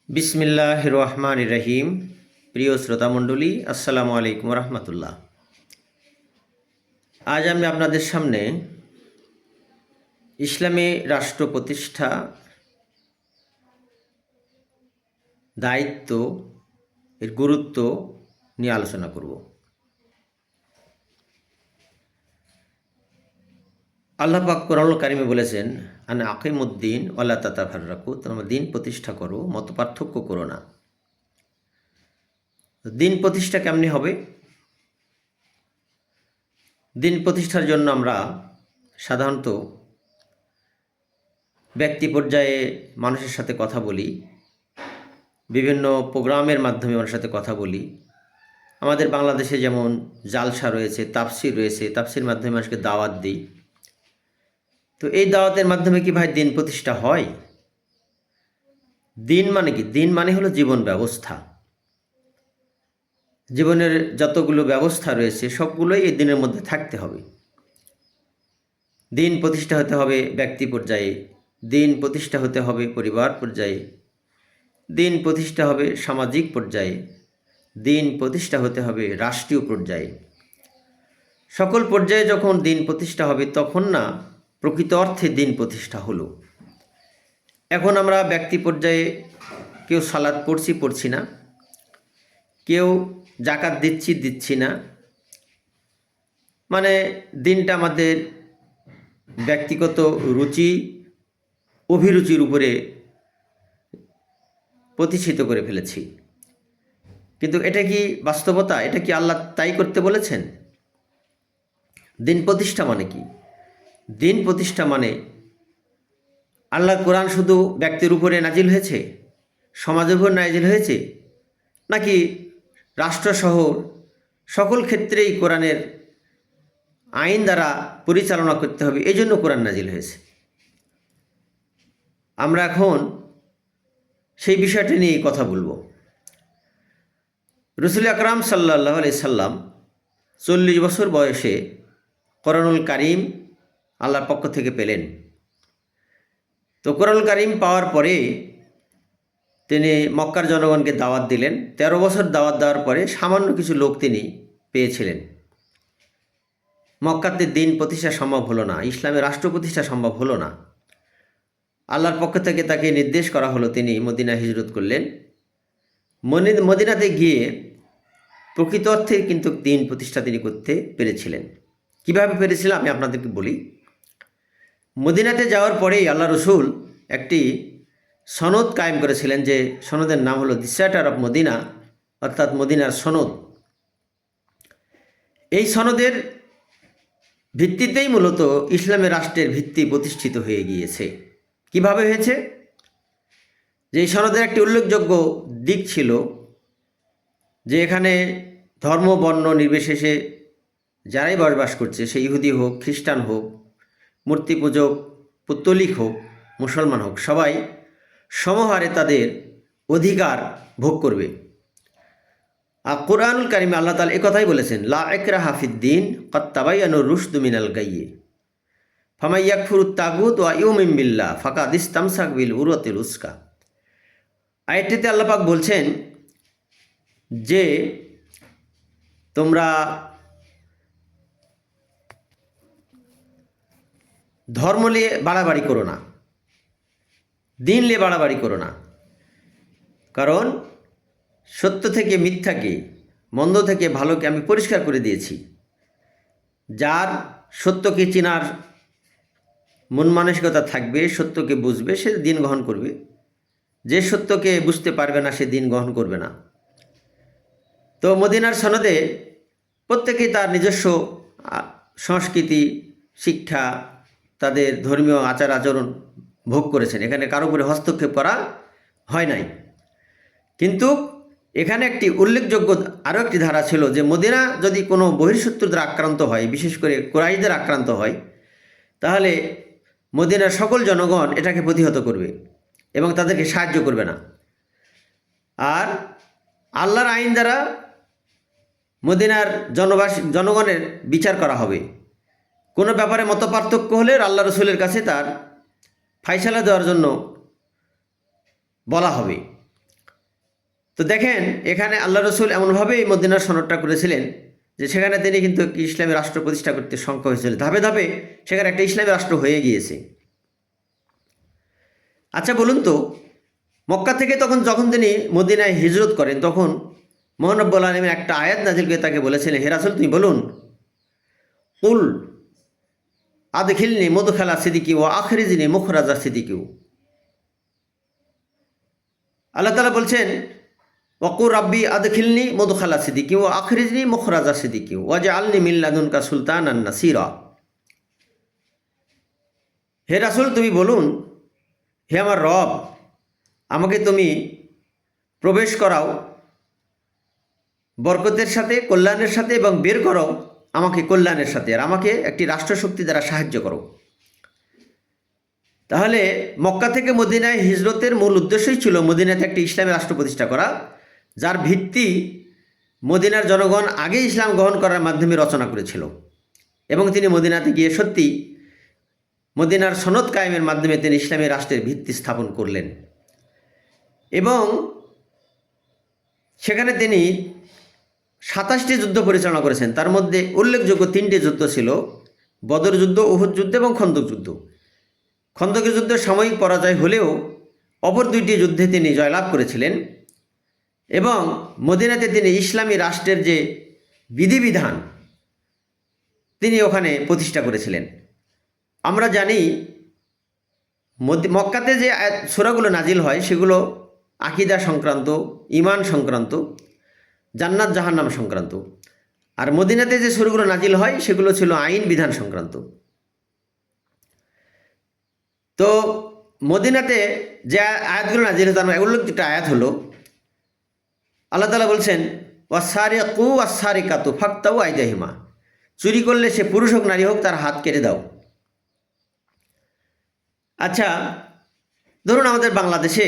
বিসমিল্লাহির রহমানির রহিম। প্রিয় শ্রোতামণ্ডলী, আসসালামু আলাইকুম রহমতুল্লাহ। আজ আমি আপনাদের সামনে ইসলামী রাষ্ট্র প্রতিষ্ঠা, দায়িত্ব, এর গুরুত্ব নিয়ে আলোচনা করব। আল্লাহ পাক কোরআনুল কারিমে বলেছেন, আন আকিমুদ্দিন ওয়ালা তাতাফাররাকু, তোমরা দিন প্রতিষ্ঠা করো, মত পার্থক্য করো না। দিন প্রতিষ্ঠা কেমনি হবে? দিন প্রতিষ্ঠার জন্য আমরা সাধারণত ব্যক্তি পর্যায়ে মানুষের সাথে কথা বলি, বিভিন্ন প্রোগ্রামের মাধ্যমে মানুষের সাথে কথা বলি। আমাদের বাংলাদেশে যেমন জালসা রয়েছে, তাফসির রয়েছে, তাফসির মাধ্যমে মানুষকে দাওয়াত দিই। তো এই দাওয়াতের মাধ্যমে কি ভাই দিন প্রতিষ্ঠা হয়? দিন মানে কি? দিন মানে হলো জীবন ব্যবস্থা। জীবনের যতগুলো ব্যবস্থা রয়েছে সবগুলোই এই দিনের মধ্যে থাকতে হবে। দিন প্রতিষ্ঠা হতে হবে ব্যক্তি পর্যায়ে, দিন প্রতিষ্ঠা হতে হবে পরিবার পর্যায়ে, দিন প্রতিষ্ঠা হবে সামাজিক পর্যায়ে, দিন প্রতিষ্ঠা হতে হবে রাষ্ট্রীয় পর্যায়ে। সকল পর্যায়ে যখন দিন প্রতিষ্ঠা হবে তখন না প্রকৃত অর্থে দিন প্রতিষ্ঠা হলো। এখন আমরা ব্যক্তি পর্যায়ে কেউ সালাত পড়ছি না, কেউ জাকাত দিচ্ছি না, মানে দিনটা আমাদের ব্যক্তিগত রুচি অভিরুচির উপরে প্রতিষ্ঠিত করে ফেলেছি। কিন্তু এটা কি বাস্তবতা? এটা কি আল্লাহ তাই করতে বলেছেন? দিন প্রতিষ্ঠা মানে কি? দিন প্রতিষ্ঠা মানে আল্লাহর কোরআন শুধু ব্যক্তির উপরে নাজিল হয়েছে, সমাজের উপর নাজিল হয়েছে, নাকি রাষ্ট্রসহ সকল ক্ষেত্রেই কোরআনের আইন দ্বারা পরিচালনা করতে হবে, এই জন্য কোরআন নাজিল হয়েছে? আমরা এখন সেই বিষয়টা নিয়ে কথা বলবো। রসুল আকরাম সাল্লাল্লাহু আলাইহি সাল্লাম 40 বছর বয়সে কোরআনুল কারিম আল্লাহর পক্ষ থেকে পেলেন। তো কোরআনুল কারিম পাওয়ার পরে তিনি মক্কার জনগণকে দাওয়াত দিলেন। 13 বছর দাওয়াত দেওয়ার পরে সামান্য কিছু লোক তিনি পেয়েছিলেন। মক্কাতে দিন প্রতিষ্ঠা সম্ভব হলো না, ইসলামের রাষ্ট্র প্রতিষ্ঠা সম্ভব হলো না। আল্লাহর পক্ষ থেকে তাকে নির্দেশ করা হলো, তিনি মদিনা হিজরত করলেন। মদিনাতে গিয়ে প্রকৃত অর্থে কিন্তু দিন প্রতিষ্ঠা তিনি করতে পেরেছিলেন। কিভাবে পেরেছিলেন আমি আপনাদেরকে বলি। মদিনাতে যাওয়ার পরেই আল্লাহ রসুল একটি সনদ কায়েম করেছিলেন, যে সনদের নাম হলো দি চার্টার অফ মদিনা, অর্থাৎ মদিনার সনদ। এই সনদের ভিত্তিতেই মূলত ইসলামের রাষ্ট্রের ভিত্তি প্রতিষ্ঠিত হয়ে গিয়েছে। কিভাবে হয়েছে? যে এই সনদের একটি উল্লেখযোগ্য দিক ছিল যে এখানে ধর্ম বর্ণ নির্বিশেষে যারাই বসবাস করছে, সে ইহুদি হোক, খ্রিস্টান হোক, মূর্তি পূজক, পুত্তলিক হোক, মুসলমান হোক, সবাই সমহারে তাদের অধিকার ভোগ করবে। আর কোরআনুল কারিমে আল্লাহ তাআলা একথাই বলেছেন, লা ইকরাহা ফিদ্দিন ক্বাদ তাবায়্যানার রুশদু মিনাল গায়্যি ফামান ইয়াকফুরুত তাগুত ওয়া ইউমিন বিল্লাহ ফাকাদ ইসতামসাক বিল উরওয়াতিল উসকা। আয়াতটিতে আল্লাহ পাক বলছেন যে তোমরা ধর্ম নিয়ে বাড়াবাড়ি করো না, দিন নিয়ে বাড়াবাড়ি করো না। কারণ সত্য থেকে মিথ্যাকে, মন্দ থেকে ভালোকে আমি পরিষ্কার করে দিয়েছি। যার সত্যকে চেনার মন মানসিকতা থাকবে, সত্যকে বুঝবে, সে দিন গ্রহণ করবে। যে সত্যকে বুঝতে পারবে না, সে দিন গ্রহণ করবে না। তো মদিনার সনদে প্রত্যেকেই তার নিজস্ব সংস্কৃতি, শিক্ষা, তাদের ধর্মীয় আচার আচরণ ভোগ করেছেন। এখানে কারো উপরে হস্তক্ষেপ করা হয় নাই। কিন্তু এখানে একটি উল্লেখযোগ্য আরও একটি ধারা ছিল যে মদিনা যদি কোনো বহিঃশত্রু দ্বারা আক্রান্ত হয়, বিশেষ করে কুরাইশদের আক্রান্ত হয়, তাহলে মদিনার সকল জনগণ এটাকে প্রতিহত করবে এবং তাদেরকে সাহায্য করবে না। আর আল্লাহর আইন দ্বারা মদিনার জনগণের বিচার করা হবে। কোনো ব্যাপারে মতপার্থক্য হলে আল্লাহ রসুলের কাছে তার ফায়সালা দেওয়ার জন্য বলা হবে। তো দেখেন এখানে আল্লাহ রসুল এমনভাবে এই মদিনার সনদটা করেছিলেন যে সেখানে তিনি কিন্তু ইসলামী রাষ্ট্র প্রতিষ্ঠা করতে সংখ্যা হয়েছিল, ধাপে ধাপে সেখানে একটা ইসলামী রাষ্ট্র হয়ে গিয়েছে। আচ্ছা বলুন তো, মক্কা থেকে যখন তিনি মদিনায় হিজরত করেন তখন মহান রব্বুল আলামিন একটা আয়াত নাজিল করে তাকে বলেছিলেন, হে রাসূল তুমি বলুন, কুল আদখিলনি মুদখালা সিদ্দিকি ওয়া আখরিজনি মুখরাজা সিদ্দিকি। আল্লাহ তাআলা বলছেন, ওয়াকুর রাব্বি আদখিলনি মুদখালা সিদ্দিকি ওয়া আখরিজনি মুখরাজা সিদ্দিকি ওয়াজআলনি মিন লাদুনকা সুলতানান নাসিরা। হে রাসূল তুমি বলুন, হে আমার রব, আমাকে তুমি প্রবেশ করাও বরকতের সাথে, কল্যাণের সাথে, এবং বের করো আমাকে কল্যাণের সাথে, আর আমাকে একটি রাষ্ট্রশক্তি দ্বারা সাহায্য করো। তাহলে মক্কা থেকে মদিনায় হিজরতের মূল উদ্দেশ্যই ছিল মদিনাতে একটি ইসলামী রাষ্ট্র প্রতিষ্ঠা করা, যার ভিত্তি মদিনার জনগণ আগে ইসলাম গ্রহণ করার মাধ্যমে রচনা করেছিল, এবং তিনি মদিনাতে গিয়ে সত্যি মদিনার সনদ কায়েমের মাধ্যমে তিনি ইসলামী রাষ্ট্রের ভিত্তি স্থাপন করলেন। এবং সেখানে তিনি 27টি যুদ্ধ পরিচালনা করেছেন। তার মধ্যে উল্লেখযোগ্য 3টি যুদ্ধ ছিল বদর যুদ্ধ, উহুদ যুদ্ধ এবং খন্দক যুদ্ধ। খন্দকের যুদ্ধে সাময়িক পরাজয় হলেও অপর 2টি যুদ্ধে তিনি জয়লাভ করেছিলেন, এবং মদিনাতে তিনি ইসলামী রাষ্ট্রের যে বিধিবিধান তিনি ওখানে প্রতিষ্ঠা করেছিলেন। আমরা জানি মক্কাতে যে সূরাগুলো নাজিল হয় সেগুলো আকীদা সংক্রান্ত, ঈমান সংক্রান্ত, জান্নাত জাহান্নাম সংক্রান্ত, আর মদিনাতে যে সূরাগুলো নাজিল হয় সেগুলো ছিল আইন বিধান সংক্রান্ত। তো মদিনাতে যে আয়াতগুলো নাজিল হতো, আমার উল্লেখিত আয়াত হলো, আল্লাহ তাআলা বলছেন, ওয়াসারিকু ওয়াসারিকাতু ফাকতাউ আইদাহিমা, চুরি করলে সে পুরুষ হোক নারী হোক তার হাত কেটে দাও। আচ্ছা ধরুন আমাদের বাংলাদেশে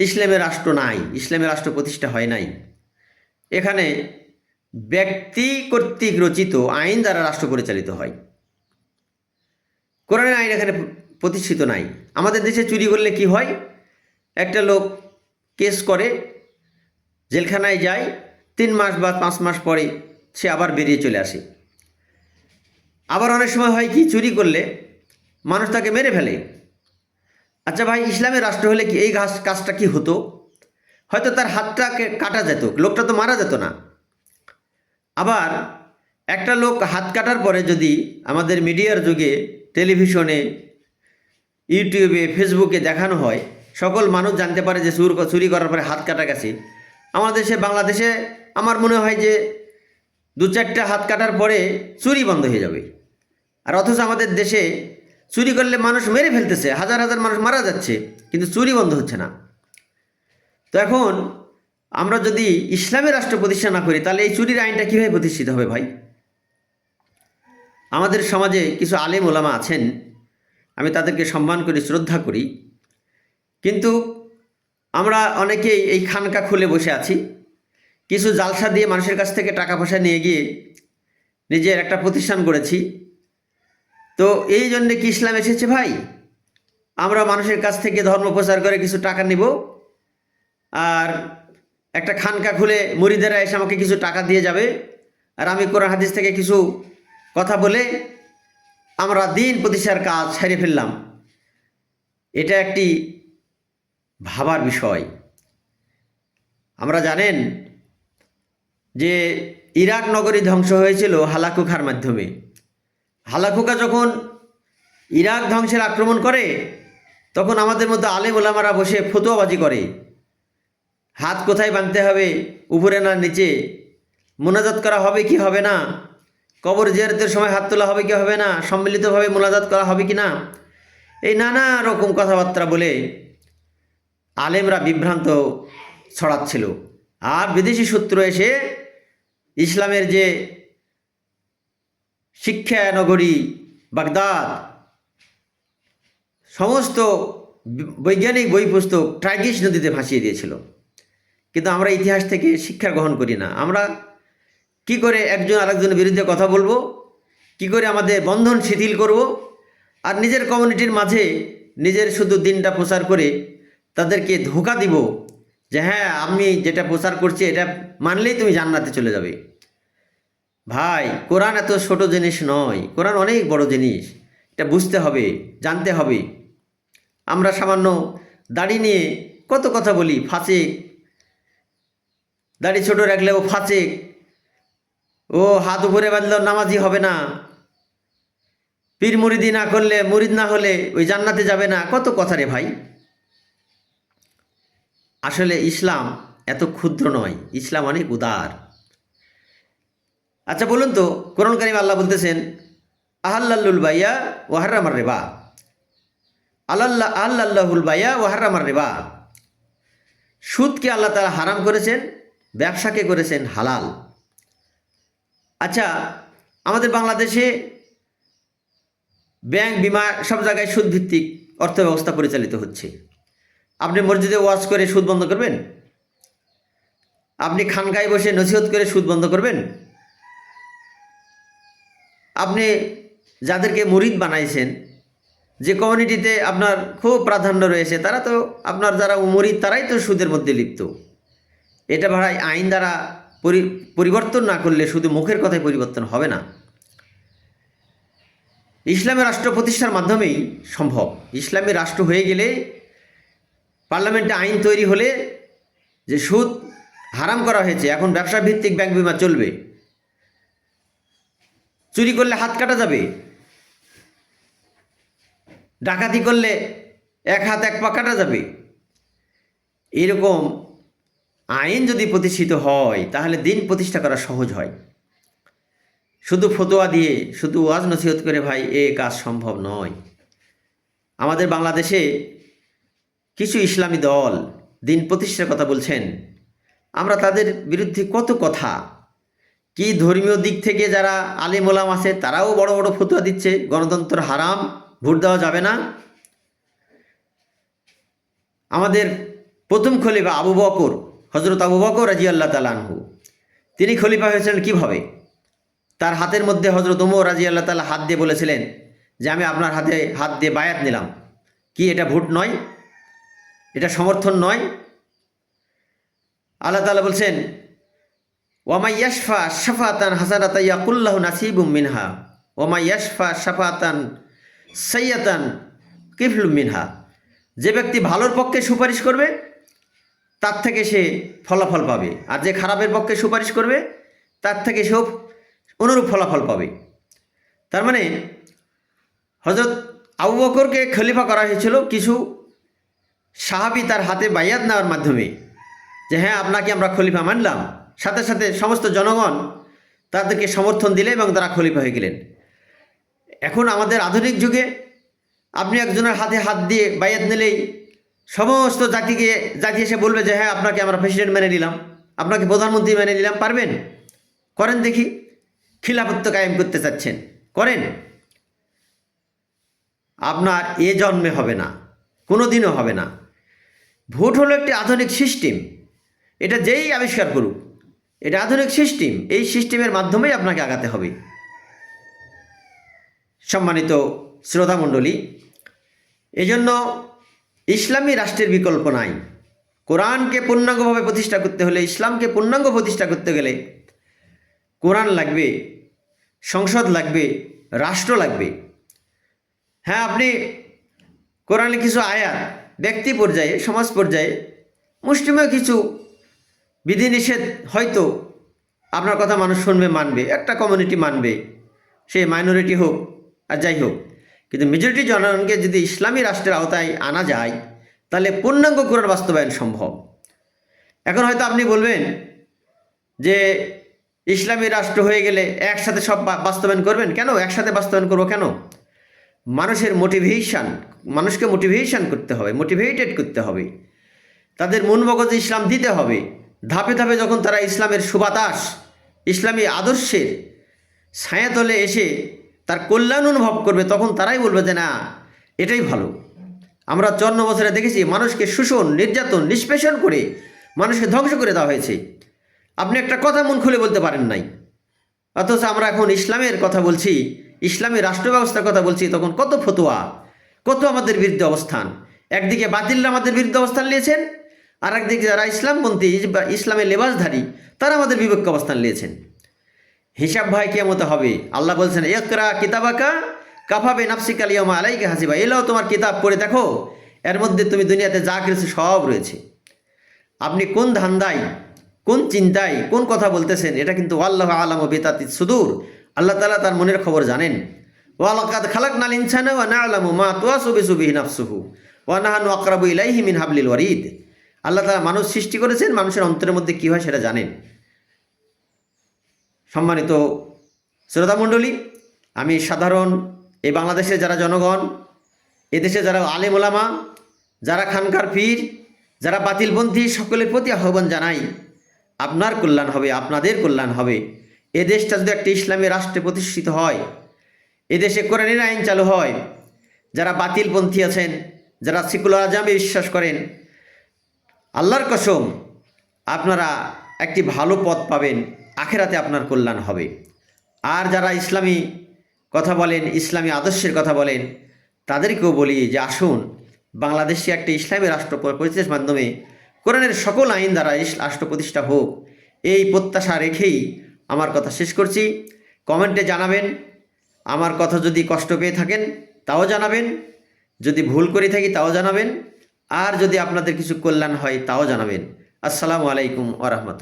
ইসলামের রাষ্ট্র নাই, ইসলামের রাষ্ট্র প্রতিষ্ঠা হয় নাই, এখানে ব্যক্তি কর্তৃক রচিত আইন দ্বারা রাষ্ট্র পরিচালিত হয়, কোরআনের আইন এখানে প্রতিষ্ঠিত নাই। আমাদের দেশে চুরি করলে কি হয়, একটা লোক কেস করে, জেলখানায় যায়, 3 মাস বা 5 মাস পরে সে আবার বেরিয়ে চলে আসে। আবার অনেক সময় হয় কি, চুরি করলে মানুষ তাকে মেরে ফেলে। আচ্ছা ভাই, ইসলামের রাষ্ট্র হলে কি এই কাজটা কি হতো? হয়তো তার হাতটাকে কাটা যেত, লোকটা তো মারা যেত না। আবার একটা লোক হাত কাটার পরে যদি আমাদের মিডিয়ার যুগে টেলিভিশনে, ইউটিউবে, ফেসবুকে দেখানো হয়, সকল মানুষ জানতে পারে যে চুরি করার পরে হাত কাটা গেছে। আমাদের দেশে, বাংলাদেশে আমার মনে হয় যে 2-4টা হাত কাটার পরে চুরি বন্ধ হয়ে যাবে। আর অথচ আমাদের দেশে চুরি করলে মানুষ মেরে ফেলতেছে, হাজার হাজার মানুষ মারা যাচ্ছে, কিন্তু চুরি বন্ধ হচ্ছে না। তো এখন আমরা যদি ইসলামের রাষ্ট্র প্রতিষ্ঠা না করি তাহলে এই চুরির আইনটা কীভাবে প্রতিষ্ঠিত হবে ভাই? আমাদের সমাজে কিছু আলেম ওলামা আছেন, আমি তাদেরকে সম্মান করি, শ্রদ্ধা করি, কিন্তু আমরা অনেকেই এই খানকা খুলে বসে আছি, কিছু জালসা দিয়ে মানুষের কাছ থেকে টাকা পয়সা নিয়ে গিয়ে নিজের একটা প্রতিষ্ঠান করেছি। তো এই জন্যে কি ইসলাম এসেছে ভাই? আমরা মানুষের কাছ থেকে ধর্ম প্রচার করে কিছু টাকা নিব, আর একটা খানকা খুলে মুরিদেরা এসে আমাকে কিছু টাকা দিয়ে যাবে, আর আমি কোরআন হাদিস থেকে কিছু কথা বলে আমরা দিন প্রতিষ্ঠার কাজ সেরে ফেললাম। এটা একটি ভাবার বিষয়। আমরা জানেন যে ইরাক নগরী ধ্বংস হয়েছিল হালাকুখার মাধ্যমে। হালাকুকা যখন ইরাক ধ্বংসের আক্রমণ করে তখন আমাদের মধ্যে আলেম ওলামারা বসে ফতোয়াবাজি করে, হাত কোথায় বাঁধতে হবে, উপরে না নিচে, মোনাজাত করা হবে কি হবে না, কবর জিয়ারতের সময় হাত তোলা হবে কি হবে না, সম্মিলিতভাবে মোনাজাত করা হবে কি না, এই নানা রকম কথাবার্তা বলে আলেমরা বিভ্রান্ত ছড়াচ্ছিল। আর বিদেশি শত্রু এসে ইসলামের যে শিক্ষা নগরী বাগদাদ, সমস্ত বৈজ্ঞানিক বই পুস্তক টাইগ্রিস নদীতে ভাসিয়ে দিয়েছিল। কিন্তু আমরা ইতিহাস থেকে শিক্ষা গ্রহণ করি না। আমরা কি করে একজন আরেকজনের বিরুদ্ধে কথা বলবো, কি করে আমাদের বন্ধন শিথিল করব, আর নিজের কমিউনিটির মাঝে নিজের শুধু দিনটা প্রচার করে তাদেরকে ধোঁকা দিব, যে হ্যাঁ আমি যেটা প্রচার করছি এটা মানলেই তুমি জান্নাতে চলে যাবে। ভাই, কোরআন এত ছোট জিনিস নয়, কোরআন অনেক বড় জিনিস। এটা বুঝতে হবে, জানতে হবে। আমরা সামান্য দাড়ি নিয়ে কত কথা বলি, ফাঁসেক, দাড়ি ছোট রাখলে ও ফাঁসেক, ও হাত উপরে বাঁধলেও নামাজি হবে না, পীর মুরিদি না করলে, মুরিদ না হলে ওই জান্নাতে যাবে না, কত কথা রে ভাই। আসলে ইসলাম এত ক্ষুদ্র নয়, ইসলাম অনেক উদার। আচ্ছা বলুন তো, কোরআন কারীমে আল্লাহ বলতেছেন আহাল্লাল্লুল বাইয়া ওয়া হাররামার রিবা, আল্লাহুল বাইয়া ওয়া হাররামার রিবা। সুদকে আল্লাহ তাআলা হারাম করেছেন, ব্যবসাকে করেছেন হালাল। আচ্ছা, আমাদের বাংলাদেশে ব্যাংক, বিমা সব জায়গায় সুদভিত্তিক অর্থ ব্যবস্থা পরিচালিত হচ্ছে। আপনি মসজিদে ওয়াজ করে সুদ বন্ধ করবেন? আপনি খানকায় বসে নসিহত করে সুদ বন্ধ করবেন? আপনি যাদেরকে মুরিদ বানাইছেন, যে কমিউনিটিতে আপনার খুব প্রাধান্য রয়েছে, তারা তো আপনার যারা মুরিদ তারাই তো সুদের মধ্যে লিপ্ত। এটা ভাই আইন দ্বারা পরিবর্তন না করলে শুধু মুখের কথায় পরিবর্তন হবে না। ইসলামী রাষ্ট্র প্রতিষ্ঠার মাধ্যমেই সম্ভব। ইসলামী রাষ্ট্র হয়ে গেলে, পার্লামেন্টে আইন তৈরি হলে যে সুদ হারাম করা হয়েছে, এখন ব্যবসা ভিত্তিক ব্যাংক বিমা চলবে, চুরি করলে হাত কাটা যাবে, ডাকাতি করলে এক হাত এক পা কাটা যাবে। এরকম আইন যদি প্রতিষ্ঠিত হয় তাহলে দিন প্রতিষ্ঠা করা সহজ হয়। শুধু ফতোয়া দিয়ে, শুধু ওয়াজ নসিহত করে ভাই এ কাজ সম্ভব নয়। আমাদের বাংলাদেশে কিছু ইসলামী দল দিন প্রতিষ্ঠার কথা বলছেন, আমরা তাদের বিরুদ্ধে কত কথা, কি ধর্মীয় দিক থেকে যারা আলেম ওলাম আছে তারাও বড় বড় ফতোয়া দিচ্ছে গণতন্ত্র হারাম, ভোট দেওয়া যাবে না। আমাদের প্রথম খলিফা আবু বকর, হজরত আবু বকর রাদিয়াল্লাহু তাআলা আনহু, তিনি খলিফা হয়েছিলেন কিভাবে? তার হাতের মধ্যে হজরত ওমর রাদিয়াল্লাহু তাআলা হাত দিয়ে বলেছিলেন যে আমি আপনার হাতে হাত দিয়ে বায়াত নিলাম। কি এটা ভোট নয়? এটা সমর্থন নয়? আল্লাহ তাআলা বলছেন ওয়ামা ইয়াশফা শাফাতান হাসানাতান ইয়াকুল্লাহু নাসিবুম মিনহা ওয়ামা ইয়াশফা শাফাতান সাইয়াতান কিফলুম মিনহা। যে ব্যক্তি ভালোর পক্ষে সুপারিশ করবে তার থেকে সে ফলাফল পাবে, আর যে খারাপের পক্ষে সুপারিশ করবে তার থেকে সেও অনুরূপ ফলাফল পাবে। তার মানে হজরত আবু বকরকে খলিফা করা হয়েছিল কিছু সাহাবী তার হাতে বাইয়াত নেওয়ার মাধ্যমে, যে হ্যাঁ আপনাকে আমরা খলিফা মানলাম। সাথে সাথে সমস্ত জনগণ তাদেরকে সমর্থন দিলে এবং তারা খলিফা হয়ে গেলেন। এখন আমাদের আধুনিক যুগে আপনি একজনের হাতে হাত দিয়ে বাইয়াত নিলেই সমস্ত জাতি এসে বলবে যে হ্যাঁ আপনাকে আমরা প্রেসিডেন্ট মেনে নিলাম, আপনাকে প্রধানমন্ত্রী মেনে নিলাম। পারবেন? করেন দেখি। খিলাফত কায়েম করতে চাচ্ছেন, করেন। আপনার এ জন্মে হবে না, কোনো দিনও হবে না। ভোট হলো একটি আধুনিক সিস্টেম, এটা যেই আবিষ্কার করুক, এটা আধুনিক সিস্টেম। এই সিস্টেমের মাধ্যমেই আপনাকে আগাতে হবে। সম্মানিত শ্রোতামণ্ডলী, এজন্য ইসলামী রাষ্ট্রের বিকল্প নাই। কোরআনকে পূর্ণাঙ্গভাবে প্রতিষ্ঠা করতে হলে, ইসলামকে পূর্ণাঙ্গ প্রতিষ্ঠা করতে গেলে কোরআন লাগবে, সংসদ লাগবে, রাষ্ট্র লাগবে। হ্যাঁ, আপনি কোরআনে কিছু আয়াত ব্যক্তি পর্যায়ে, সমাজ পর্যায়ে, মুসলিমেও কিছু বিধিনিষেধ হয়তো আপনার কথা মানুষ শুনবে, মানবে, একটা কমিউনিটি মানবে, সে মাইনরিটি হোক আর যাই হোক। কিন্তু মেজরিটি জনগণকে যদি ইসলামী রাষ্ট্রের আওতায় আনা যায় তাহলে পূর্ণাঙ্গ কোরআন বাস্তবায়ন সম্ভব। এখন হয়তো আপনি বলবেন যে ইসলামী রাষ্ট্র হয়ে গেলে একসাথে সব বাস্তবায়ন করবেন। কেন একসাথে বাস্তবায়ন করবো? কেন? মানুষকে মোটিভেশন করতে হবে, মোটিভেটেড করতে হবে, তাদের মন মগজে ইসলাম দিতে হবে। ধাপে ধাপে যখন তারা ইসলামের সুবাতাস, ইসলামী আদর্শের ছায়াতলে এসে তার কল্যাণ অনুভব করবে, তখন তারাই বলবে যে না এটাই ভালো। আমরা 54 বছরে দেখেছি মানুষকে শোষণ, নির্যাতন, নিষ্পেষণ করে মানুষকে ধ্বংস করে দেওয়া হয়েছে। আপনি একটা কথা মন খুলে বলতে পারেন নাই। অথচ আমরা এখন ইসলামের কথা বলছি, ইসলামী রাষ্ট্র ব্যবস্থার কথা বলছি, তখন কত ফতোয়া, কত আমাদের বিরুদ্ধে অবস্থান। একদিকে বাতিলরা আমাদের বিরুদ্ধে অবস্থান নিয়েছেন, আর একদিকে যারা ইসলামপন্থী বা ইসলামের লেবাসধারী তারা আমাদের বিপক্ষে অবস্থান নিয়েছেন। হিসাব ভাই কিয়ামতে হবে। আল্লাহ বলছেন, ইকরা কিতাবাকা কাফা বিনাফসিকা আল-ইয়াওমা আলাইকা হাসিবা, এলাও তোমার কিতাব পড়ে দেখো, এর মধ্যে তুমি দুনিয়াতে যা করেছো সব রয়েছে। আপনি কোন ধান্দায়, কোন চিন্তায়, কোন কথা বলতেছেন, এটা কিন্তু আল্লাহু আ'লামু বিযাতিস সুদূর, আল্লাহ তাআলা তার মনের খবর জানেন। ওয়া লাকাদ খালাকনাল ইনসানা ওয়া না'লামু মা তুওয়াসবিসু বিহি নাফসুহু ওয়া নাহনু আকরাবু ইলাইহি মিন হাবলিল ওয়ারিদ। আল্লাহ তাআলা মানুষ সৃষ্টি করেছেন, মানুষের অন্তরের মধ্যে কী হয় সেটা জানেন। সম্মানিত শ্রোতামণ্ডলী, আমি সাধারণ এই বাংলাদেশের যারা জনগণ, এদেশে যারা আলেম ওলামা, যারা খানকার পীর, যারা বাতিলপন্থী, সকলের প্রতি আহ্বান জানাই, আপনার কল্যাণ হবে, আপনাদের কল্যাণ হবে। এ দেশটা যদি একটা ইসলামী রাষ্ট্রে প্রতিষ্ঠিত হয়, এদেশে কোরআনের আইন চালু হয়, যারা বাতিলপন্থী আছেন, যারা সেকুলারিজমে বিশ্বাস করেন, আল্লাহর কসম আপনারা একটি ভালো পথ পাবেন, আখেরাতে আপনার কল্যাণ হবে। আর যারা ইসলামী কথা বলেন, ইসলামী আদর্শের কথা বলেন, তাদেরকেও বলি যে আসুন বাংলাদেশে একটি ইসলামী রাষ্ট্র প্রতিষ্ঠার মাধ্যমে কোরআনের সকল আইন দ্বারা রাষ্ট্র প্রতিষ্ঠা হোক, এই প্রত্যাশা রেখেই আমার কথা শেষ করছি। কমেন্টে জানাবেন, আমার কথা যদি কষ্ট পেয়ে থাকেন তাও জানাবেন, যদি ভুল করে থাকি তাও জানাবেন, আর যদি আপনাদের কিছু কল্যাণ হয় তাও জানাবেন। আসসালামু আলাইকুম ওয়া রাহমাতুল্লাহ।